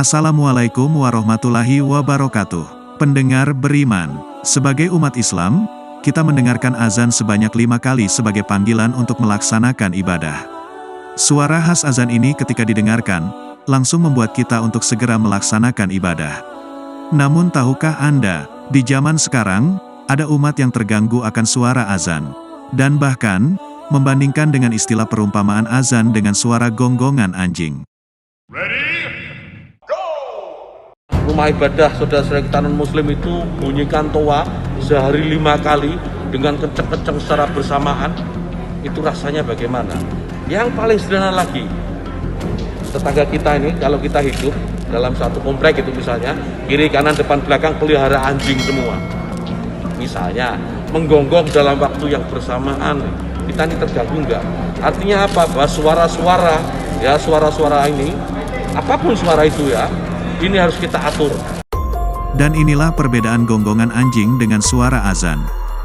Assalamualaikum warahmatullahi wabarakatuh. Pendengar beriman, sebagai umat Islam, kita mendengarkan azan sebanyak 5 kali sebagai panggilan untuk melaksanakan ibadah. Suara khas azan ini ketika didengarkan, langsung membuat kita untuk segera melaksanakan ibadah. Namun tahukah Anda, di zaman sekarang, ada umat yang terganggu akan suara azan. Dan bahkan, membandingkan dengan istilah perumpamaan azan dengan suara gonggongan anjing. Rumah ibadah saudara-saudara kita non-muslim itu bunyikan toa sehari 5 kali dengan kenceng-kenceng secara bersamaan, itu rasanya bagaimana? Yang paling sederhana lagi, tetangga kita ini kalau kita hidup dalam satu komplek itu misalnya, kiri kanan depan belakang pelihara anjing semua, misalnya menggonggong dalam waktu yang bersamaan, kita ini terganggu enggak? Artinya apa? Bahwa suara-suara ini, apapun suara itu ya, ini harus kita atur. Dan inilah perbedaan gonggongan anjing dengan suara azan.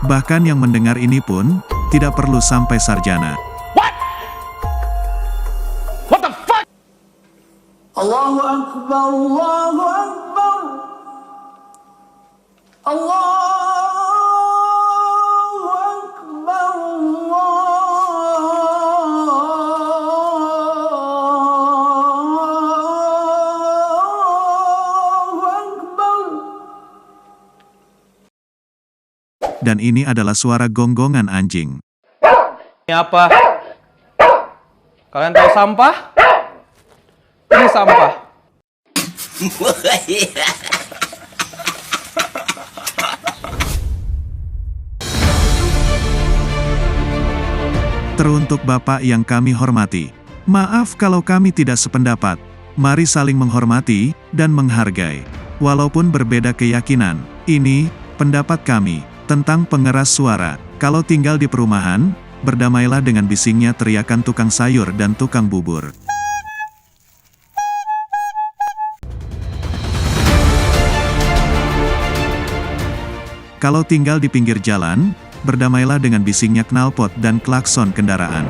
Bahkan yang mendengar ini pun, tidak perlu sampai sarjana. What the fuck? Allahu Akbar, Allahu Akbar, Allahu Akbar, Dan ini adalah suara gonggongan anjing. Ini apa? Kalian tahu sampah? Ini sampah. Teruntuk Bapak yang kami hormati, maaf kalau kami tidak sependapat. Mari saling menghormati dan menghargai. Walaupun berbeda keyakinan, ini pendapat kami tentang pengeras suara. Kalau tinggal di perumahan, berdamailah dengan bisingnya teriakan tukang sayur dan tukang bubur. Kalau tinggal di pinggir jalan, berdamailah dengan bisingnya knalpot dan klakson kendaraan.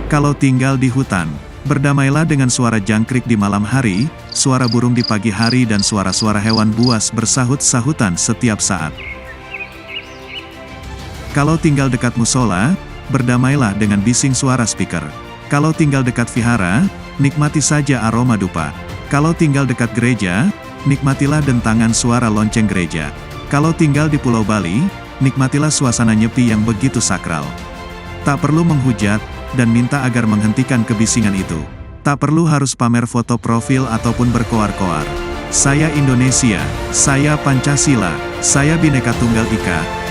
Kalau tinggal di hutan, berdamailah dengan suara jangkrik di malam hari, suara burung di pagi hari dan suara-suara hewan buas bersahut-sahutan setiap saat. Kalau tinggal dekat musola, berdamailah dengan bising suara speaker. Kalau tinggal dekat vihara, nikmati saja aroma dupa. Kalau tinggal dekat gereja, nikmatilah dentangan suara lonceng gereja. Kalau tinggal di Pulau Bali, nikmatilah suasana nyepi yang begitu sakral. Tak perlu menghujat, dan minta agar menghentikan kebisingan itu. Tak perlu harus pamer foto profil ataupun berkoar-koar. Saya Indonesia, saya Pancasila, saya Bhinneka Tunggal Ika.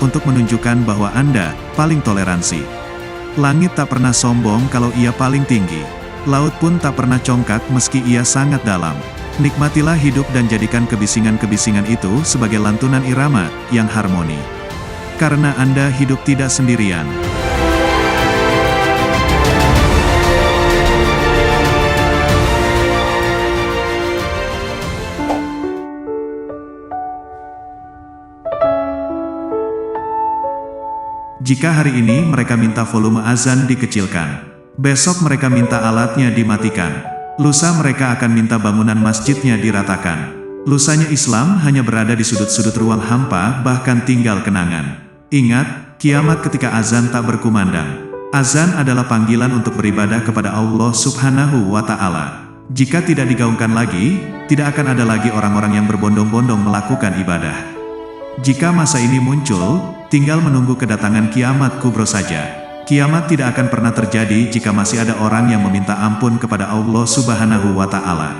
Untuk menunjukkan bahwa Anda paling toleransi. Langit tak pernah sombong kalau ia paling tinggi. Laut pun tak pernah congkak meski ia sangat dalam. Nikmatilah hidup dan jadikan kebisingan-kebisingan itu sebagai lantunan irama yang harmoni. Karena Anda hidup tidak sendirian. Jika hari ini mereka minta volume azan dikecilkan, besok mereka minta alatnya dimatikan, lusa mereka akan minta bangunan masjidnya diratakan. Lusanya Islam hanya berada di sudut-sudut ruang hampa, bahkan tinggal kenangan. Ingat, kiamat ketika azan tak berkumandang. Azan adalah panggilan untuk beribadah kepada Allah Subhanahu wa Ta'ala. Jika tidak digaungkan lagi, tidak akan ada lagi orang-orang yang berbondong-bondong melakukan ibadah. Jika masa ini muncul, tinggal menunggu kedatangan kiamat kubro saja. Kiamat tidak akan pernah terjadi jika masih ada orang yang meminta ampun kepada Allah Subhanahu wa Ta'ala.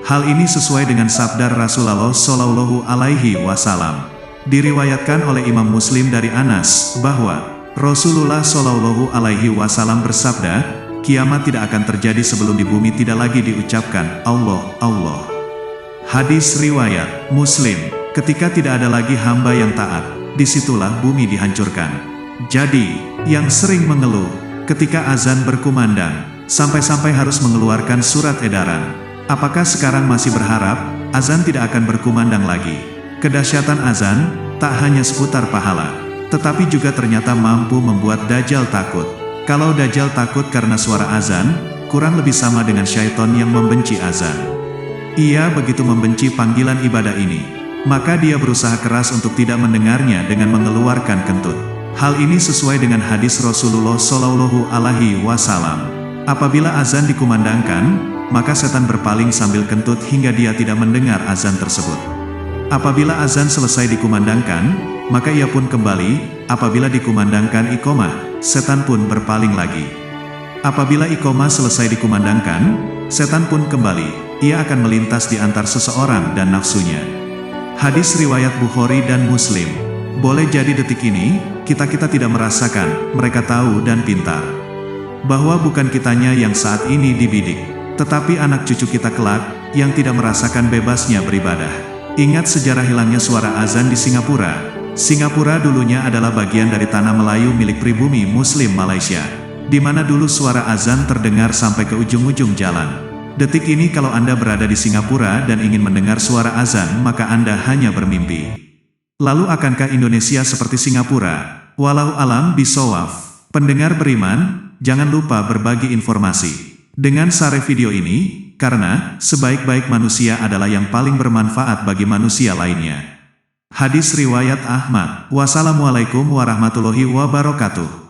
Hal ini sesuai dengan sabda Rasulullah Shallallahu Alaihi Wasallam. Diriwayatkan oleh Imam Muslim dari Anas bahwa Rasulullah Shallallahu Alaihi Wasallam bersabda, kiamat tidak akan terjadi sebelum di bumi tidak lagi diucapkan Allah, Allah. Hadis riwayat Muslim. Ketika tidak ada lagi hamba yang taat, disitulah bumi dihancurkan. Jadi, yang sering mengeluh, ketika azan berkumandang, sampai-sampai harus mengeluarkan surat edaran. Apakah sekarang masih berharap, azan tidak akan berkumandang lagi? Kedahsyatan azan, tak hanya seputar pahala, tetapi juga ternyata mampu membuat Dajjal takut. Kalau Dajjal takut karena suara azan, kurang lebih sama dengan syaiton yang membenci azan. Ia begitu membenci panggilan ibadah ini, maka dia berusaha keras untuk tidak mendengarnya dengan mengeluarkan kentut. Hal ini sesuai dengan hadis Rasulullah Shallallahu Alaihi Wasallam. Apabila azan dikumandangkan, maka setan berpaling sambil kentut hingga dia tidak mendengar azan tersebut. Apabila azan selesai dikumandangkan, maka ia pun kembali. Apabila dikumandangkan iqomah, setan pun berpaling lagi. Apabila iqomah selesai dikumandangkan, setan pun kembali. Ia akan melintas di antar seseorang dan nafsunya. Hadis riwayat Bukhari dan Muslim. Boleh jadi detik ini, kita tidak merasakan, mereka tahu dan pintar. Bahwa bukan kitanya yang saat ini dibidik, tetapi anak cucu kita kelak, yang tidak merasakan bebasnya beribadah. Ingat sejarah hilangnya suara azan di Singapura. Singapura dulunya adalah bagian dari tanah Melayu milik pribumi Muslim Malaysia, di mana dulu suara azan terdengar sampai ke ujung-ujung jalan. Detik ini kalau Anda berada di Singapura dan ingin mendengar suara azan, maka Anda hanya bermimpi. Lalu akankah Indonesia seperti Singapura? Walau alam bisawaf. Pendengar beriman, jangan lupa berbagi informasi dengan share video ini, karena sebaik-baik manusia adalah yang paling bermanfaat bagi manusia lainnya. Hadis riwayat Ahmad. Wassalamualaikum warahmatullahi wabarakatuh.